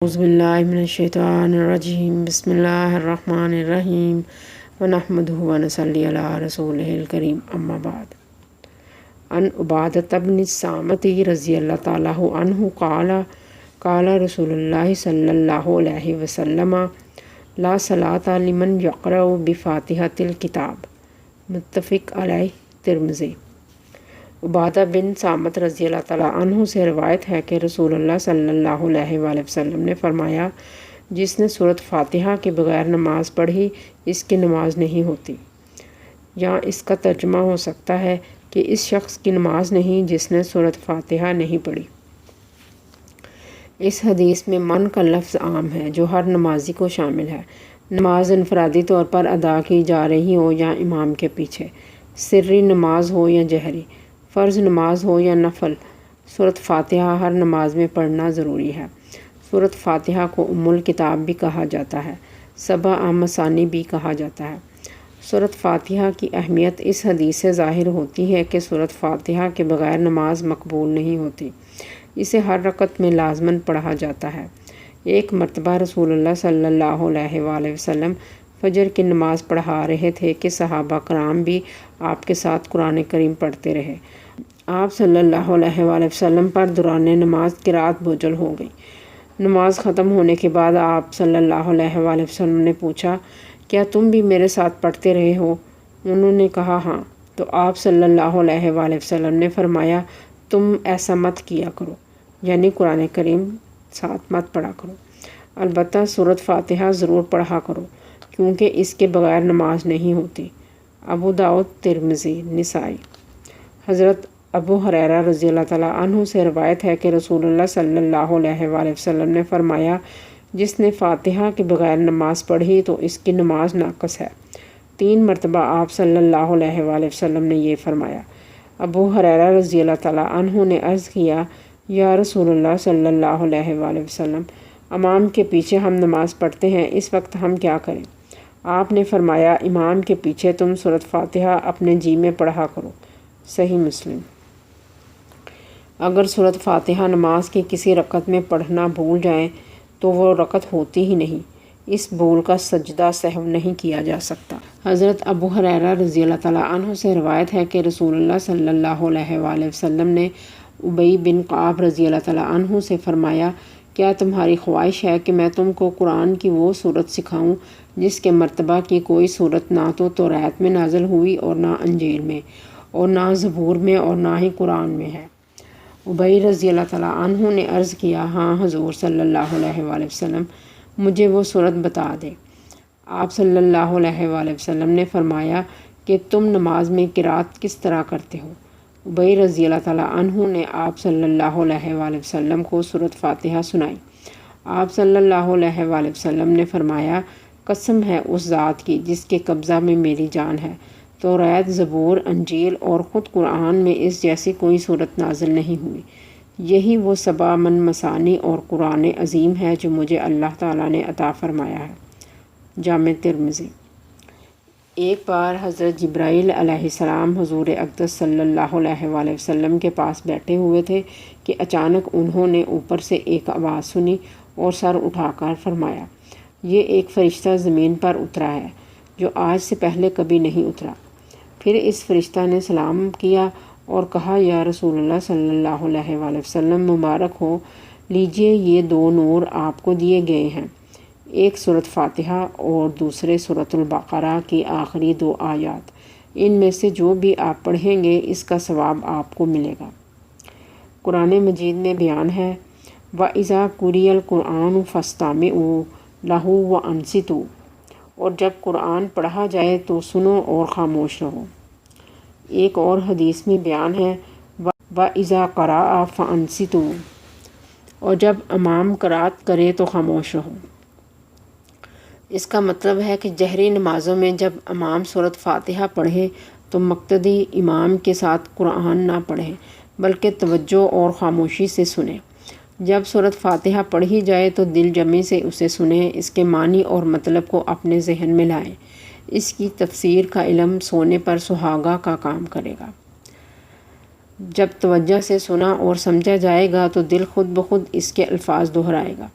اعوذ باللہ من الشیطان الرجیم بسم اللہ الرحمن الرحیم ونحمدہ ونصلی علی رسولہ الکریم اما بعد ان عبادۃ بن الصامت رضی اللہ تعالیٰ عنہ قال رسول اللہ صلی اللہ علیہ وسلم لا صلاۃ لمن یقرأ بفاتحۃ الکتاب متفق علیہ ترمذی۔ عبادہ بن صامت رضی اللہ تعالیٰ عنہ سے روایت ہے کہ رسول اللہ صلی اللہ علیہ وآلہ وسلم نے فرمایا، جس نے سورۃ فاتحہ کے بغیر نماز پڑھی اس کی نماز نہیں ہوتی۔ یا اس کا ترجمہ ہو سکتا ہے کہ اس شخص کی نماز نہیں جس نے سورۃ فاتحہ نہیں پڑھی۔ اس حدیث میں من کا لفظ عام ہے جو ہر نمازی کو شامل ہے۔ نماز انفرادی طور پر ادا کی جا رہی ہو یا امام کے پیچھے، سری نماز ہو یا جہری، فرض نماز ہو یا نفل، سورۃ فاتحہ ہر نماز میں پڑھنا ضروری ہے۔ سورۃ فاتحہ کو ام الکتاب بھی کہا جاتا ہے، سبع مثانی بھی کہا جاتا ہے۔ سورۃ فاتحہ کی اہمیت اس حدیث سے ظاہر ہوتی ہے کہ سورۃ فاتحہ کے بغیر نماز مقبول نہیں ہوتی۔ اسے ہر رکعت میں لازماً پڑھا جاتا ہے۔ ایک مرتبہ رسول اللہ صلی اللہ علیہ وآلہ وسلم فجر کی نماز پڑھا رہے تھے کہ صحابہ کرام بھی آپ کے ساتھ قرآن کریم پڑھتے رہے۔ آپ صلی اللہ علیہ وآلہ وسلم پر دوران نماز قرأت بوجھل ہو گئی۔ نماز ختم ہونے کے بعد آپ صلی اللہ علیہ وآلہ وسلم نے پوچھا، کیا تم بھی میرے ساتھ پڑھتے رہے ہو؟ انہوں نے کہا ہاں۔ تو آپ صلی اللہ علیہ وآلہ وسلم نے فرمایا، تم ایسا مت کیا کرو، یعنی قرآن کریم ساتھ مت پڑھا کرو، البتہ سورۃ فاتحہ ضرور پڑھا کرو کیونکہ اس کے بغیر نماز نہیں ہوتی۔ ابو داؤد، ترمذی، نسائی۔ حضرت ابو ہریرہ رضی اللہ تعالیٰ عنہ سے روایت ہے کہ رسول اللہ صلی اللہ علیہ وآلہ وسلم نے فرمایا، جس نے فاتحہ کے بغیر نماز پڑھی تو اس کی نماز ناقص ہے۔ 3 مرتبہ آپ صلی اللہ علیہ وآلہ وسلم نے یہ فرمایا۔ ابو ہریرہ رضی اللہ تعالیٰ عنہ نے عرض کیا، یا رسول اللہ صلی اللہ علیہ وآلہ وسلم، امام کے پیچھے ہم نماز پڑھتے ہیں، اس وقت ہم کیا کریں؟ آپ نے فرمایا، امام کے پیچھے تم سورۃ فاتحہ اپنے جی میں پڑھا کرو۔ صحیح مسلم۔ اگر سورۃ فاتحہ نماز کی کسی رکعت میں پڑھنا بھول جائیں تو وہ رکعت ہوتی ہی نہیں، اس بھول کا سجدہ سہو نہیں کیا جا سکتا۔ حضرت ابو ہریرہ رضی اللہ تعالیٰ عنہ سے روایت ہے کہ رسول اللہ صلی اللہ علیہ وآلہ وسلم نے ابی بن کعب رضی اللہ تعالیٰ عنہ سے فرمایا، کیا تمہاری خواہش ہے کہ میں تم کو قرآن کی وہ صورت سکھاؤں جس کے مرتبہ کی کوئی صورت نہ تو توریت میں نازل ہوئی اور نہ انجیل میں اور نہ زبور میں اور نہ ہی قرآن میں ہے؟ ابی رضی اللہ تعالیٰ عنہ نے عرض کیا، ہاں حضور صلی اللہ علیہ وآلہ وسلم، مجھے وہ صورت بتا دے۔ آپ صلی اللہ علیہ وآلہ وسلم نے فرمایا کہ تم نماز میں قرأت کس طرح کرتے ہو؟ ابی رضی اللہ تعالیٰ عنہ نے آپ صلی اللہ علیہ وآلہ وسلم کو سورۃ فاتحہ سنائی۔ آپ صلی اللہ علیہ وآلہ وسلم نے فرمایا، قسم ہے اس ذات کی جس کے قبضہ میں میری جان ہے، توریت، زبور، انجیل اور خود قرآن میں اس جیسی کوئی صورت نازل نہیں ہوئی۔ یہی وہ سبع مثانی اور قرآن عظیم ہے جو مجھے اللہ تعالیٰ نے عطا فرمایا ہے۔ جامع ترمذی۔ ایک بار حضرت جبرائیل علیہ السلام حضور اقدس صلی اللہ علیہ وآلہ وسلم کے پاس بیٹھے ہوئے تھے کہ اچانک انہوں نے اوپر سے ایک آواز سنی اور سر اٹھا کر فرمایا، یہ ایک فرشتہ زمین پر اترا ہے جو آج سے پہلے کبھی نہیں اترا۔ پھر اس فرشتہ نے سلام کیا اور کہا، یا رسول اللہ صلی اللہ علیہ وآلہ وسلم، مبارک ہو، لیجئے یہ 2 نور آپ کو دیے گئے ہیں، ایک سورۃ فاتحہ اور دوسرے سورۃ البقرہ کی آخری 2 آیات، ان میں سے جو بھی آپ پڑھیں گے اس کا ثواب آپ کو ملے گا۔ قرآن مجید میں بیان ہے، وَإِذَا قُرِئَ الْقُرْآنُ فَاسْتَمِعُوا لَهُ وَأَنصِتُوا، اور جب قرآن پڑھا جائے تو سنو اور خاموش رہو۔ ایک اور حدیث میں بیان ہے، وَإِذَا قَرَأَ فَأَنصِتُوا، اور جب امام قرأت کرے تو خاموش رہو۔ اس کا مطلب ہے کہ جہری نمازوں میں جب امام سورۃ فاتحہ پڑھے تو مقتدی امام کے ساتھ قرآن نہ پڑھے بلکہ توجہ اور خاموشی سے سنیں۔ جب سورۃ فاتحہ پڑھی جائے تو دل جمی سے اسے سنیں، اس کے معنی اور مطلب کو اپنے ذہن میں لائیں۔ اس کی تفسیر کا علم سونے پر سہاگا کا کام کرے گا۔ جب توجہ سے سنا اور سمجھا جائے گا تو دل خود بخود اس کے الفاظ دہرائے گا۔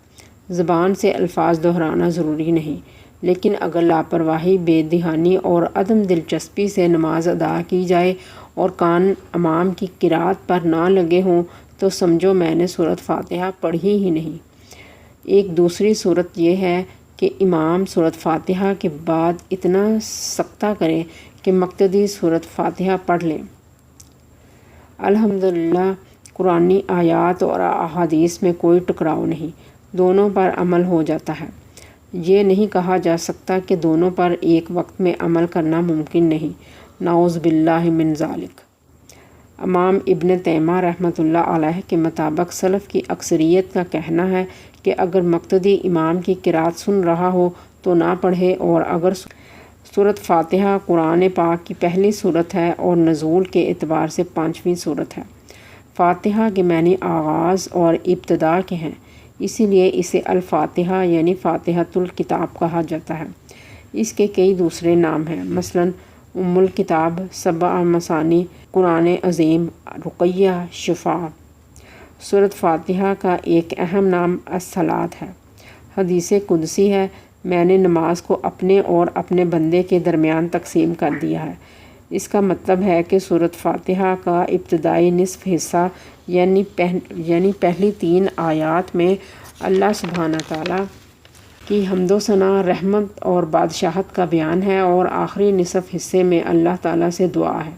زبان سے الفاظ دہرانا ضروری نہیں، لیکن اگر لاپرواہی، بے دھیانی اور عدم دلچسپی سے نماز ادا کی جائے اور کان امام کی قرأت پر نہ لگے ہوں تو سمجھو میں نے سورۃ فاتحہ پڑھی ہی نہیں۔ ایک دوسری صورت یہ ہے کہ امام سورۃ فاتحہ کے بعد اتنا سکتہ کرے کہ مقتدی سورۃ فاتحہ پڑھ لے۔ الحمدللہ قرآنی آیات اور احادیث میں کوئی ٹکراؤ نہیں، دونوں پر عمل ہو جاتا ہے۔ یہ نہیں کہا جا سکتا کہ دونوں پر ایک وقت میں عمل کرنا ممکن نہیں، نعوذ باللہ من ذالک۔ امام ابن تیمیہ رحمۃ اللہ علیہ کے مطابق سلف کی اکثریت کا کہنا ہے کہ اگر مقتدی امام کی قرأت سن رہا ہو تو نہ پڑھے، اور اگر سورۃ فاتحہ قرآن پاک کی پہلی سورت ہے اور نزول کے اعتبار سے 5ویں سورت ہے۔ فاتحہ کے معنی آغاز اور ابتدا کے ہیں، اسی لیے اسے الفاتحہ یعنی فاتحۃ الکتاب کہا جاتا ہے۔ اس کے کئی دوسرے نام ہیں، مثلاً ام الکتاب، سبع مثانی، قرآن عظیم، رقیہ، شفا۔ سورۃ فاتحہ کا ایک اہم نام الصلاۃ ہے۔ حدیث قدسی ہے، میں نے نماز کو اپنے اور اپنے بندے کے درمیان تقسیم کر دیا ہے۔ اس کا مطلب ہے کہ سورۃ فاتحہ کا ابتدائی نصف حصہ یعنی پہلی 3 آیات میں اللہ سبحانہ تعالیٰ کی حمد و ثنا، رحمت اور بادشاہت کا بیان ہے، اور آخری نصف حصے میں اللہ تعالیٰ سے دعا ہے۔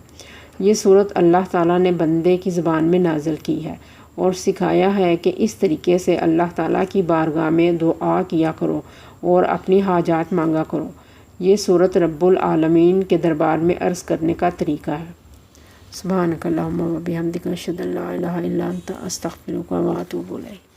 یہ سورت اللہ تعالیٰ نے بندے کی زبان میں نازل کی ہے اور سکھایا ہے کہ اس طریقے سے اللہ تعالیٰ کی بارگاہ میں دعا کیا کرو اور اپنی حاجات مانگا کرو۔ یہ سورت رب العالمین کے دربار میں عرض کرنے کا طریقہ ہے۔ سبحانک اللہم و بحمدک، اشہد ان لا الہ الا انت، استغفرک و اتوب الیک۔